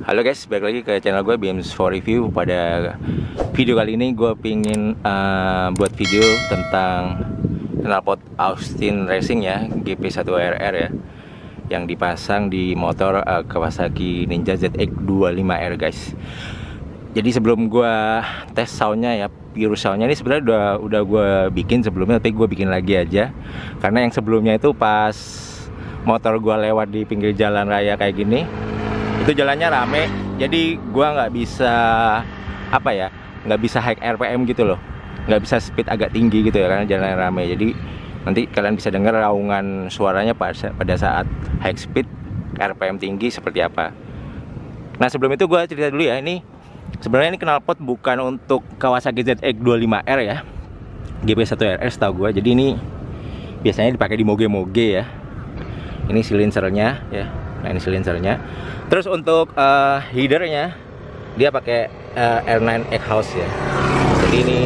Halo guys, balik lagi ke channel gue Beams for Review. Pada video kali ini gue pingin buat video tentang knalpot Austin Racing ya, GP1RR ya, yang dipasang di motor Kawasaki Ninja ZX25R guys. Jadi sebelum gue tes soundnya ya, pure soundnya ini sebenarnya udah gue bikin sebelumnya, tapi gue bikin lagi aja karena yang sebelumnya itu pas motor gue lewat di pinggir jalan raya kayak gini, itu jalannya rame, jadi gua nggak bisa nggak bisa high RPM gitu loh, nggak bisa speed agak tinggi gitu ya karena jalannya rame. Jadi nanti kalian bisa dengar raungan suaranya pada saat high speed RPM tinggi seperti apa. Nah sebelum itu gua cerita dulu ya, ini sebenarnya ini knalpot bukan untuk Kawasaki ZX25R ya, GP1RR setahu gua. Jadi ini biasanya dipakai di moge-moge ya. Ini silinsernya ya. Nah ini silinsernya. Terus untuk headernya dia pakai R9 Exhaust ya. Jadi ini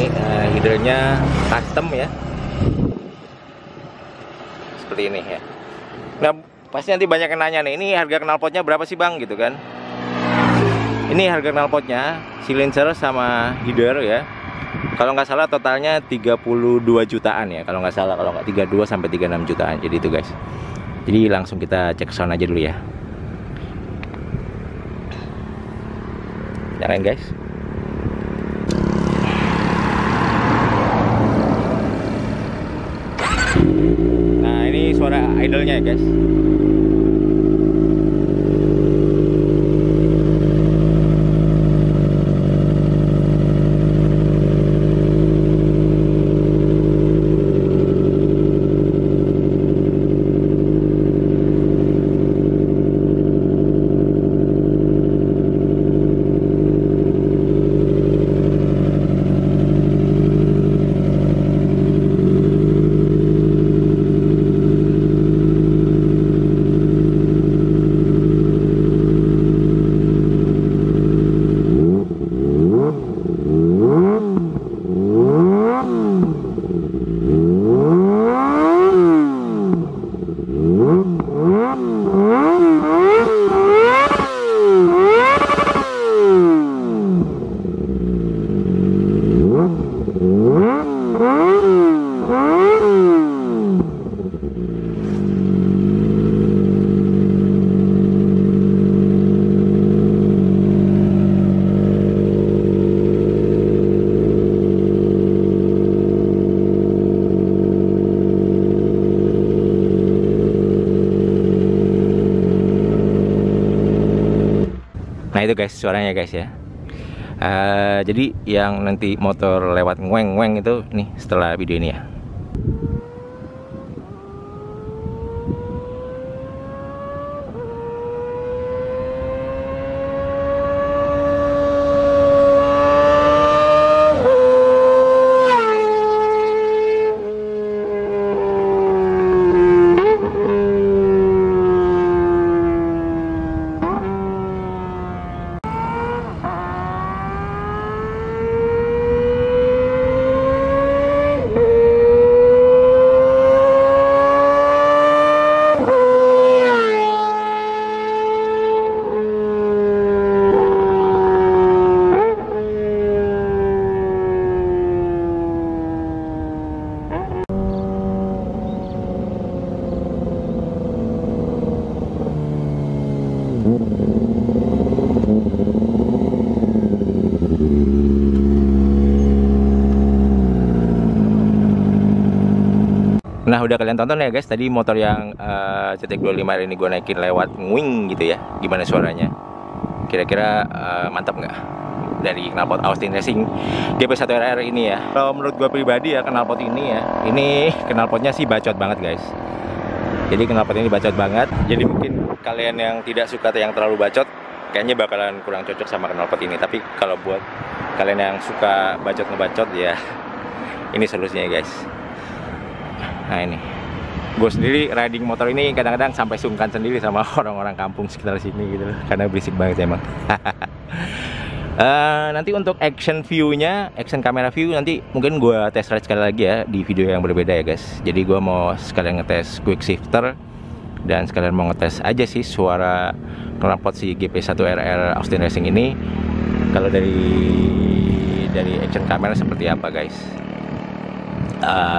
headernya custom ya, seperti ini ya. Nah pasti nanti banyak yang nanya nih, ini harga knalpotnya berapa sih bang gitu kan. Ini harga knalpotnya, silinser sama header ya, kalau nggak salah totalnya 32 jutaan ya, kalau nggak salah, kalau nggak 32 sampai 36 jutaan. Jadi itu guys. Jadi langsung kita cek sound aja dulu ya. Nyalain guys. Nah ini suara idle-nya ya guys. Nah itu guys suaranya guys ya. Jadi yang nanti motor lewat ngueng-ngueng itu nih setelah video ini ya. Nah udah kalian tonton ya guys, tadi motor yang ZX25R ini gue naikin lewat nguing gitu ya, gimana suaranya? Kira-kira mantap nggak dari knalpot Austin Racing GP1RR ini ya? Kalau menurut gue pribadi ya, knalpot ini ya, ini knalpotnya sih bacot banget guys. Jadi knalpot ini bacot banget. Jadi mungkin kalian yang tidak suka yang terlalu bacot, kayaknya bakalan kurang cocok sama knalpot ini. Tapi kalau buat kalian yang suka bacot-ngebacot ya, ini solusinya guys. Nah ini, gue sendiri riding motor ini kadang-kadang sampai sungkan sendiri sama orang-orang kampung sekitar sini gitu loh, karena berisik banget emang. Nanti untuk action view-nya, action camera view nanti mungkin gue test ride sekali lagi ya di video yang berbeda ya guys. Jadi gue mau sekalian ngetes quick shifter dan sekalian mau ngetes aja sih suara knalpot si GP1RR Austin Racing ini. Kalau dari action kamera seperti apa guys?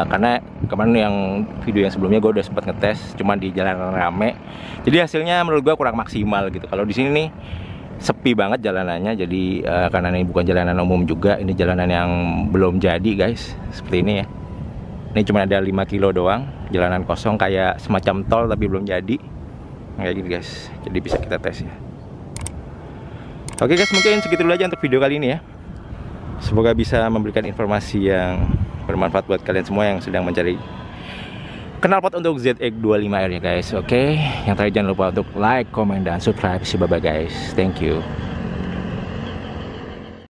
Karena kemarin yang video yang sebelumnya gue udah sempat ngetes, cuma di jalanan rame, jadi hasilnya menurut gue kurang maksimal gitu. Kalau di sini nih sepi banget jalanannya, jadi karena ini bukan jalanan umum juga, ini jalanan yang belum jadi guys, seperti ini ya. Ini cuma ada 5 kilo doang, jalanan kosong kayak semacam tol tapi belum jadi, kayak gini guys. Jadi bisa kita tes ya. Oke guys, mungkin segitu dulu aja untuk video kali ini ya. Semoga bisa memberikan informasi yang bermanfaat buat kalian semua yang sedang mencari knalpot untuk ZX25R ya guys. Oke, yang terakhir jangan lupa untuk like, comment, dan subscribe. Bye bye guys, thank you.